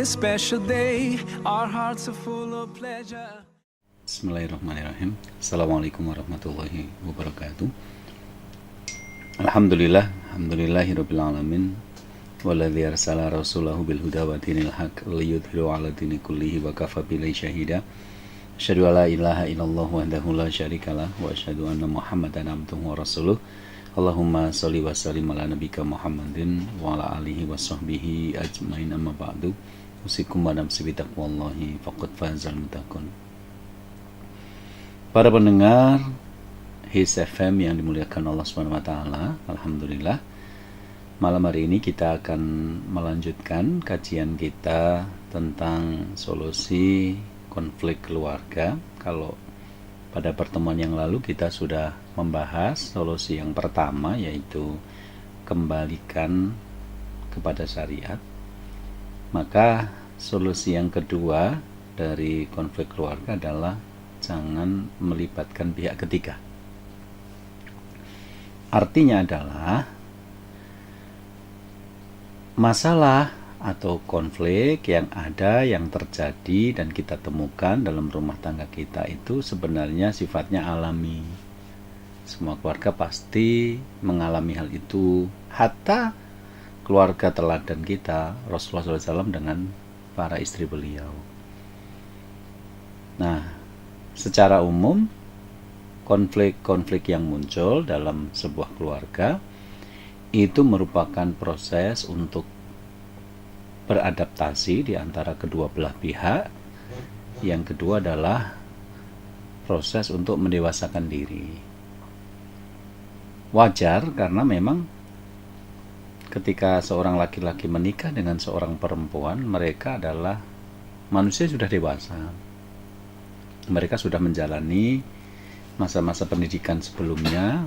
this special day. Our hearts are full of pleasure. Bismillahirrahmanirrahim. Assalamualaikum warahmatullahi wabarakatuh. Alhamdulillahirabbil alamin. Walladzi arsala rasulahu bil huda wa dinil haq liyudhhiru 'ala dini kullihi wa kafa billahi syahida. Asyhadu an la ilaha illallah wahdahu la syarikalah wa asyhadu anna Muhammadan abduhu wa rasuluh. Allahumma sholli wa sallim ala nabiyyika Muhammadin wa ala alihi wa sahbihi ajmain, amma ba'du. Usikum wa nafsi bi taqwallahi faqad fazal muttaqun. Para pendengar His FM yang dimuliakan Allah Subhanahu wa taala, alhamdulillah. Malam hari ini kita akan melanjutkan kajian kita tentang solusi konflik keluarga. Kalau pada pertemuan yang lalu kita sudah membahas solusi yang pertama, yaitu kembalikan kepada syariat. Maka solusi yang kedua dari konflik keluarga adalah jangan melibatkan pihak ketiga. Artinya adalah masalah atau konflik yang ada, yang terjadi dan kita temukan dalam rumah tangga kita itu sebenarnya sifatnya alami. Semua keluarga pasti mengalami hal itu. Hatta keluarga teladan kita, Rasulullah SAW dengan para istri beliau. Nah, secara umum konflik-konflik yang muncul dalam sebuah keluarga itu merupakan proses untuk beradaptasi di antara kedua belah pihak. Yang kedua adalah proses untuk mendewasakan diri. Wajar karena memang ketika seorang laki-laki menikah dengan seorang perempuan, mereka adalah manusia sudah dewasa. Mereka sudah menjalani masa-masa pendidikan sebelumnya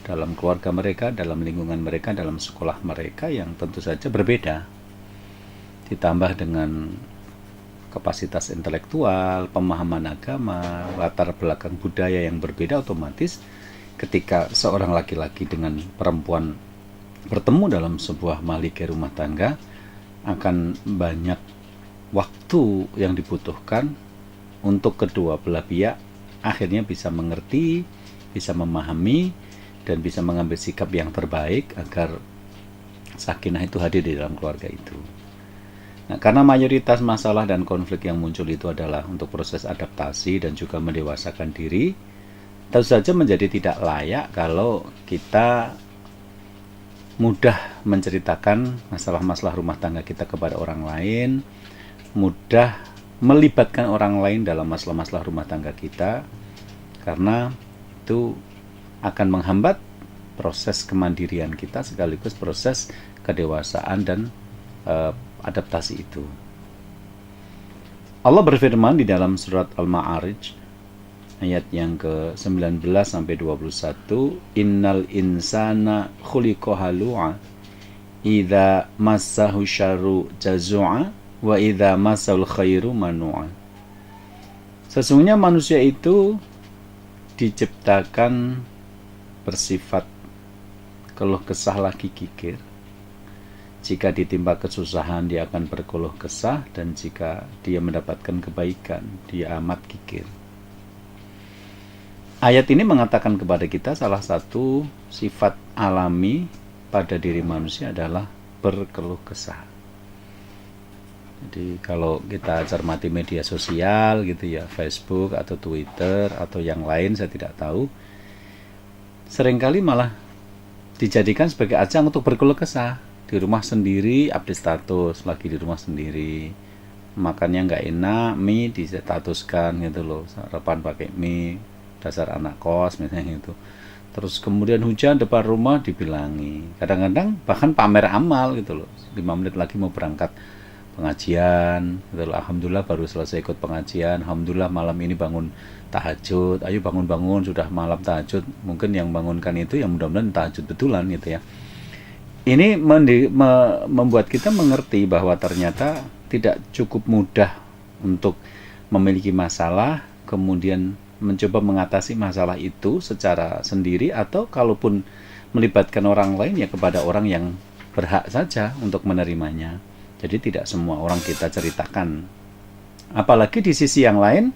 dalam keluarga mereka, dalam lingkungan mereka, dalam sekolah mereka yang tentu saja berbeda. Ditambah dengan kapasitas intelektual, pemahaman agama, latar belakang budaya yang berbeda, otomatis ketika seorang laki-laki dengan perempuan bertemu dalam sebuah mahligai rumah tangga, akan banyak waktu yang dibutuhkan untuk kedua belah pihak akhirnya bisa mengerti, bisa memahami, dan bisa mengambil sikap yang terbaik agar sakinah itu hadir di dalam keluarga itu. Nah, karena mayoritas masalah dan konflik yang muncul itu adalah untuk proses adaptasi dan juga mendewasakan diri, tentu saja menjadi tidak layak kalau kita mudah menceritakan masalah-masalah rumah tangga kita kepada orang lain, mudah melibatkan orang lain dalam masalah-masalah rumah tangga kita, karena itu akan menghambat proses kemandirian kita sekaligus proses kedewasaan dan adaptasi itu. Allah berfirman di dalam surat Al-Ma'arij ayat yang ke-19 sampai 21, Innal insana khuliqa halu'a idza massahu syarru jazu'a wa idza massal khairu manu'a. Sesungguhnya manusia itu diciptakan bersifat keluh kesah lagi kikir. Jika ditimpa kesusahan, dia akan berkeluh kesah, dan jika dia mendapatkan kebaikan, dia amat kikir. Ayat ini mengatakan kepada kita salah satu sifat alami pada diri manusia adalah berkeluh kesah. Jadi kalau kita cermati media sosial gitu ya, Facebook atau Twitter atau yang lain saya tidak tahu, seringkali malah dijadikan sebagai ajang untuk berkeluh kesah. Di rumah sendiri update status, lagi di rumah sendiri makannya nggak enak, mie distatuskan gitu loh, sarapan pakai mie, dasar anak kos misalnya gitu. Terus kemudian hujan depan rumah dibilangi, kadang-kadang bahkan pamer amal gitu loh, 5 menit lagi mau berangkat pengajian gitu loh. Alhamdulillah baru selesai ikut pengajian, alhamdulillah malam ini bangun tahajud, ayo bangun-bangun sudah malam tahajud. Mungkin yang bangunkan itu yang mudah-mudahan tahajud betulan gitu ya. Ini membuat kita mengerti bahwa ternyata tidak cukup mudah untuk memiliki masalah, kemudian mencoba mengatasi masalah itu secara sendiri, atau kalaupun melibatkan orang lain ya kepada orang yang berhak saja untuk menerimanya. Jadi tidak semua orang kita ceritakan. Apalagi di sisi yang lain,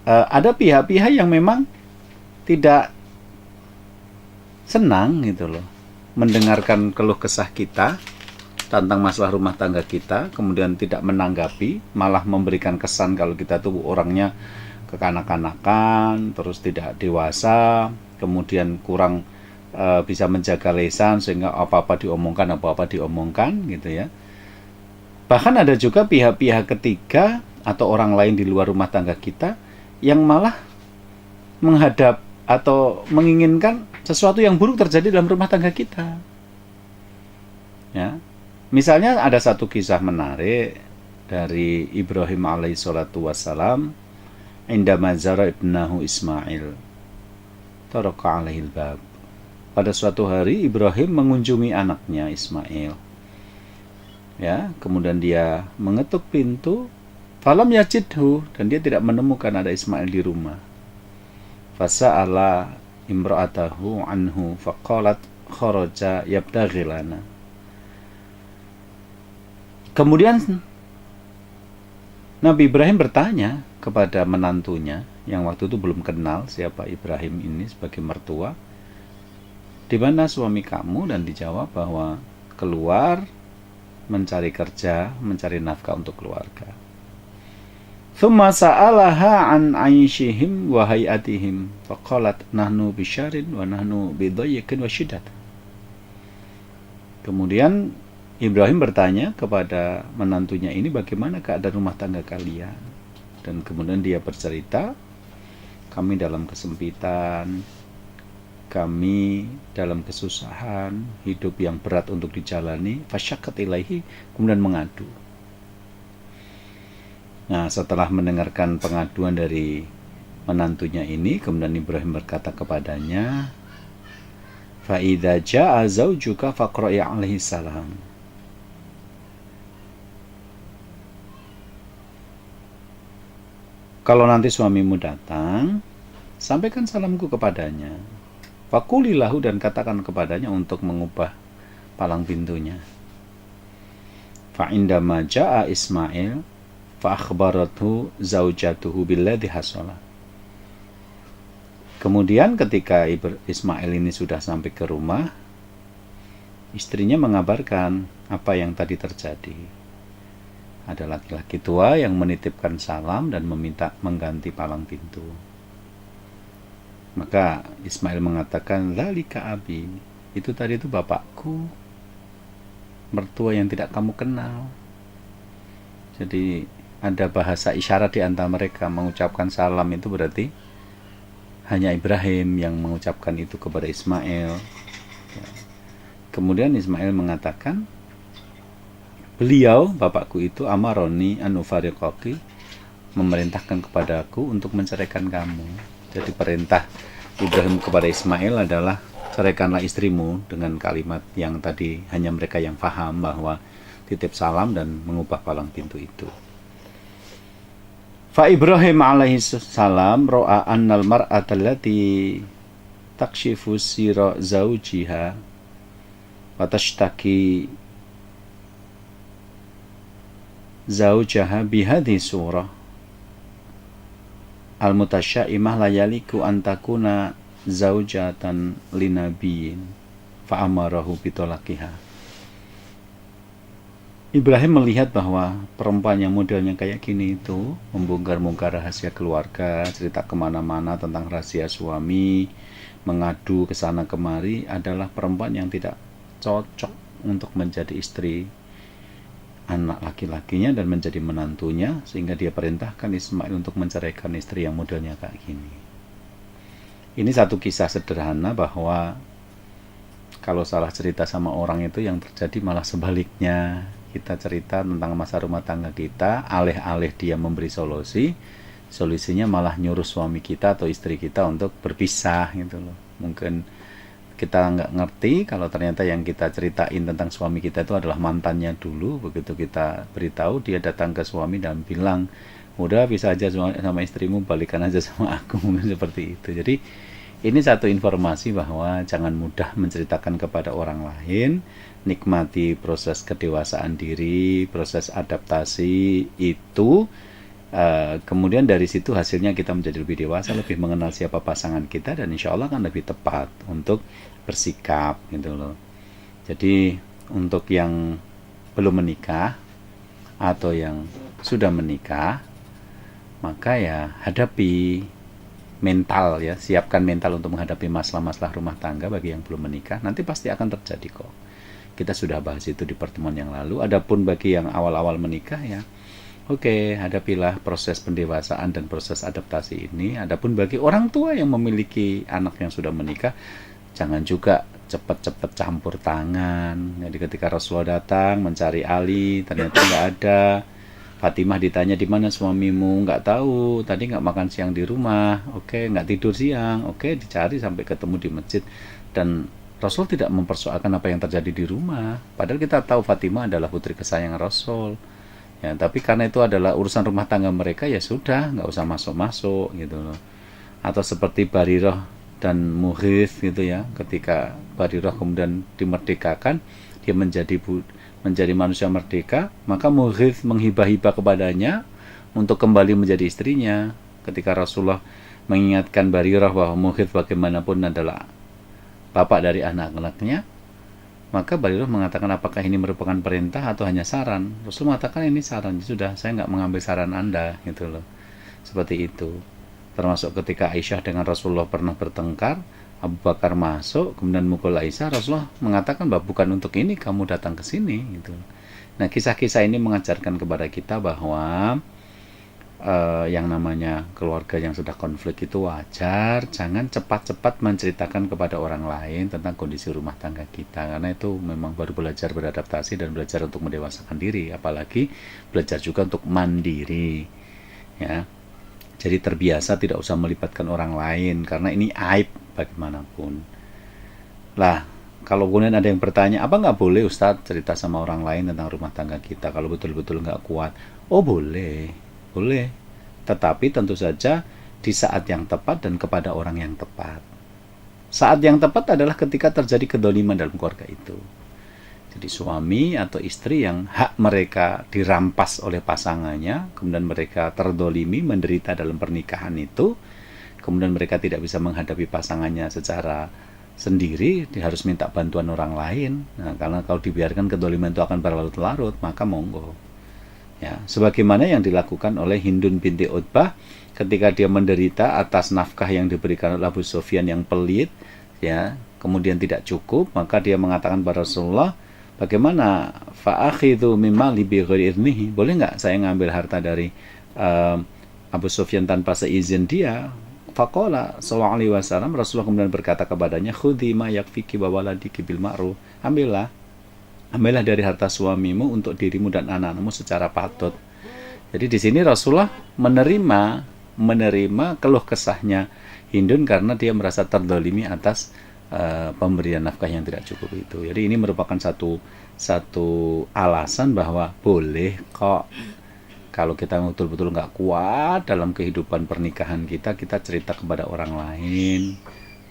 ada pihak-pihak yang memang tidak senang gitu loh mendengarkan keluh kesah kita tentang masalah rumah tangga kita, kemudian tidak menanggapi, malah memberikan kesan kalau kita tuh orangnya kekanak-kanakan, terus tidak dewasa, kemudian kurang bisa menjaga lisan sehingga apa-apa diomongkan gitu ya. Bahkan ada juga pihak-pihak ketiga atau orang lain di luar rumah tangga kita yang malah menghadap atau menginginkan sesuatu yang buruk terjadi dalam rumah tangga kita. Ya. Misalnya ada satu kisah menarik dari Ibrahim alaihissalatu wassalam indama zara ibnahu Ismail taraka alaihil bab. Pada suatu hari Ibrahim mengunjungi anaknya Ismail. Ya, kemudian dia mengetuk pintu, falam yajidhu, dan dia tidak menemukan ada Ismail di rumah. Fasa'ala imra'atahu anhu faqalat kharaja yabtaghi lana. Kemudian Nabi Ibrahim bertanya kepada menantunya yang waktu itu belum kenal siapa Ibrahim ini sebagai mertua, di mana suami kamu? Dan dijawab bahwa keluar mencari kerja, mencari nafkah untuk keluarga. Thumma sa'alaha an aishihim wa hayatihim faqalat nahnu bisyarin wa nahnu bidayyikin wa syiddat. Kemudian Ibrahim bertanya kepada menantunya ini bagaimana keadaan rumah tangga kalian. Dan kemudian dia bercerita, kami dalam kesempitan, kami dalam kesusahan, hidup yang berat untuk dijalani, fasyakat ilaihi, kemudian mengadu. Nah, setelah mendengarkan pengaduan dari menantunya ini, kemudian Ibrahim berkata kepadanya, fa idza jaa zaujuka faqra'i alaihi salam. Kalau nanti suamimu datang, sampaikan salamku kepadanya. Fakulilahu, dan katakan kepadanya untuk mengubah palang pintunya. Fa indama jaa Ismail fa akhbarathu zaujatuhu billadhi hasala. Kemudian ketika Ismail ini sudah sampai ke rumah, istrinya mengabarkan apa yang tadi terjadi. Ada laki-laki tua yang menitipkan salam dan meminta mengganti palang pintu. Maka Ismail mengatakan, "Dzalika abi." Itu tadi itu bapakku, mertua yang tidak kamu kenal. Jadi ada bahasa isyarat di antara mereka. Mengucapkan salam itu berarti hanya Ibrahim yang mengucapkan itu kepada Ismail. Kemudian Ismail mengatakan, beliau, bapakku itu, amaroni anufariqaki, memerintahkan kepadaku untuk menceraikan kamu. Jadi perintah Ibrahim kepada Ismail adalah ceraikanlah istrimu, dengan kalimat yang tadi hanya mereka yang paham bahwa titip salam dan mengubah palang pintu itu. Fa Ibrahim alaihi salam ro'a annal mar'ata allati takshifu sira zawjiha wa tashtaki zaujaha bihadhi surah al-mutasyaimah layaliku antakuna zaujatan linabiyin fa'amarahu bitolakiha. Ibrahim melihat bahwa perempuan yang modelnya kayak gini itu membongkar-bongkar rahasia keluarga, cerita kemana-mana tentang rahasia suami, mengadu ke sana kemari, adalah perempuan yang tidak cocok untuk menjadi istri anak laki-lakinya dan menjadi menantunya, sehingga dia perintahkan Ismail untuk menceraikan istri yang modelnya kayak gini. Ini satu kisah sederhana bahwa kalau salah cerita sama orang itu yang terjadi malah sebaliknya. Kita cerita tentang masa rumah tangga kita, alih-alih dia memberi solusinya malah nyuruh suami kita atau istri kita untuk berpisah gitu loh. Mungkin kita nggak ngerti kalau ternyata yang kita ceritain tentang suami kita itu adalah mantannya dulu. Begitu kita beritahu, dia datang ke suami dan bilang, udah bisa aja sama istrimu, balikan aja sama aku. Mungkin seperti itu. Jadi ini satu informasi bahwa jangan mudah menceritakan kepada orang lain, nikmati proses kedewasaan diri, proses adaptasi itu. Kemudian dari situ hasilnya kita menjadi lebih dewasa, lebih mengenal siapa pasangan kita, dan insya Allah akan lebih tepat untuk bersikap gitu loh. Jadi untuk yang belum menikah atau yang sudah menikah, maka ya hadapi mental ya, siapkan mental untuk menghadapi masalah-masalah rumah tangga bagi yang belum menikah. Nanti pasti akan terjadi kok. Kita sudah bahas itu di pertemuan yang lalu. Adapun bagi yang awal-awal menikah ya, oke, hadapilah proses pendewasaan dan proses adaptasi ini. Adapun bagi orang tua yang memiliki anak yang sudah menikah, jangan juga cepat-cepat campur tangan. Jadi ketika Rasulullah datang mencari Ali, ternyata nggak ada. Fatimah ditanya, di mana suamimu? Nggak tahu, tadi nggak makan siang di rumah. Oke, nggak tidur siang. Oke, dicari sampai ketemu di masjid. Dan Rasul tidak mempersoalkan apa yang terjadi di rumah. Padahal kita tahu Fatimah adalah putri kesayangan Rasul. Ya, tapi karena itu adalah urusan rumah tangga mereka, ya sudah, nggak usah masuk-masuk gitu loh. Atau seperti Barirah dan Mughith gitu ya, ketika Barirah kemudian dimerdekakan, dia menjadi manusia merdeka, maka Mughith menghibah-hibah kepadanya untuk kembali menjadi istrinya. Ketika Rasulullah mengingatkan Barirah bahwa Mughith bagaimanapun adalah bapak dari anak-anaknya, maka Barirah mengatakan, apakah ini merupakan perintah atau hanya saran? Rasul mengatakan ini saran. Sudah, saya nggak mengambil saran Anda gitu loh. Seperti itu. Termasuk ketika Aisyah dengan Rasulullah pernah bertengkar, Abu Bakar masuk kemudian mukul Aisyah, Rasulullah mengatakan bahwa bukan untuk ini kamu datang ke sini gitu. Nah, kisah-kisah ini mengajarkan kepada kita bahwa yang namanya keluarga yang sudah konflik itu wajar. Jangan cepat-cepat menceritakan kepada orang lain tentang kondisi rumah tangga kita, karena itu memang baru belajar beradaptasi dan belajar untuk mendewasakan diri, apalagi belajar juga untuk mandiri ya. Jadi terbiasa tidak usah melibatkan orang lain, karena ini aib bagaimanapun lah. Kalau kemudian ada yang bertanya, apa nggak boleh Ustadz cerita sama orang lain tentang rumah tangga kita kalau betul-betul nggak kuat? Oh boleh, boleh, tetapi tentu saja di saat yang tepat dan kepada orang yang tepat. Saat yang tepat adalah ketika terjadi kedoliman dalam keluarga itu. Jadi suami atau istri yang hak mereka dirampas oleh pasangannya, kemudian mereka terdolimi, menderita dalam pernikahan itu, kemudian mereka tidak bisa menghadapi pasangannya secara sendiri, dia harus minta bantuan orang lain. Nah, karena kalau dibiarkan kedoliman itu akan berlarut-larut, maka monggo. Ya, sebagaimana yang dilakukan oleh Hindun binti Utbah ketika dia menderita atas nafkah yang diberikan oleh Abu Sufyan yang pelit, ya, kemudian tidak cukup, maka dia mengatakan kepada Rasulullah, bagaimana fa'akhidhu mimma li bighairi idnihi, boleh nggak saya ngambil harta dari Abu Sufyan tanpa seizin dia? Faqala sallallahu alaihi wasallam, Rasulullah kemudian berkata kepadanya, khudhi ma yakfiki wa waladiki bil ma'ruf, ambillah dari harta suamimu untuk dirimu dan anak-anakmu secara patut. Jadi di sini Rasulullah menerima keluh kesahnya Hindun karena dia merasa terdolimi atas pemberian nafkah yang tidak cukup itu. Jadi ini merupakan satu alasan bahwa boleh kok, kalau kita betul-betul nggak kuat dalam kehidupan pernikahan kita cerita kepada orang lain.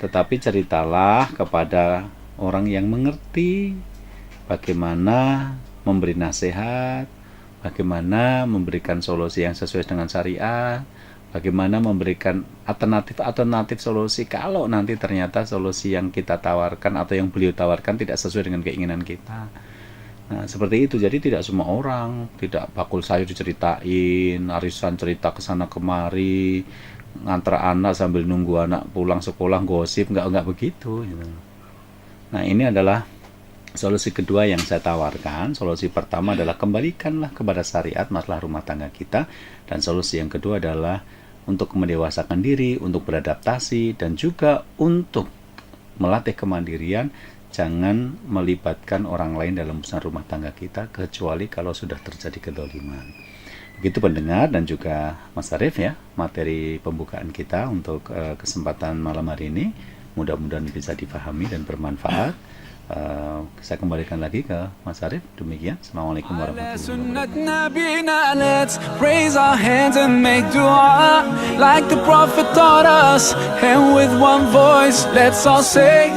Tetapi ceritalah kepada orang yang mengerti, bagaimana memberi nasihat, bagaimana memberikan solusi yang sesuai dengan syariat, bagaimana memberikan alternatif solusi kalau nanti ternyata solusi yang kita tawarkan atau yang beliau tawarkan tidak sesuai dengan keinginan kita. Nah, seperti itu. Jadi tidak semua orang, tidak bakul sayur diceritain, arisan cerita kesana kemari, ngantar anak sambil nunggu anak pulang sekolah gosip, nggak begitu gitu. Nah, ini adalah solusi kedua yang saya tawarkan. Solusi pertama adalah kembalikanlah kepada syariat masalah rumah tangga kita, dan solusi yang kedua adalah untuk mendewasakan diri, untuk beradaptasi, dan juga untuk melatih kemandirian. Jangan melibatkan orang lain dalam urusan rumah tangga kita, kecuali kalau sudah terjadi kedoliman. Begitu pendengar dan juga Mas Arief ya, materi pembukaan kita untuk kesempatan malam hari ini. Mudah-mudahan bisa difahami dan bermanfaat. Saya kembalikan lagi ke Mas Arif. Demikian. Assalamualaikum warahmatullahi wabarakatuh. Sunnat Nabina, let's raise our hands and make dua like the Prophet taught us. And with one voice, let's all say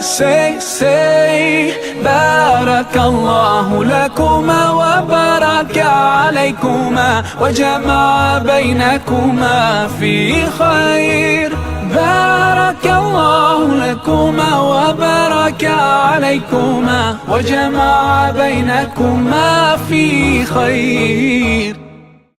Barakallahu lakuma wa baraka alaykuma wa jama'a bainakuma fi khair. بارك الله لكما وبارك عليكما وجمع بينكما في خير.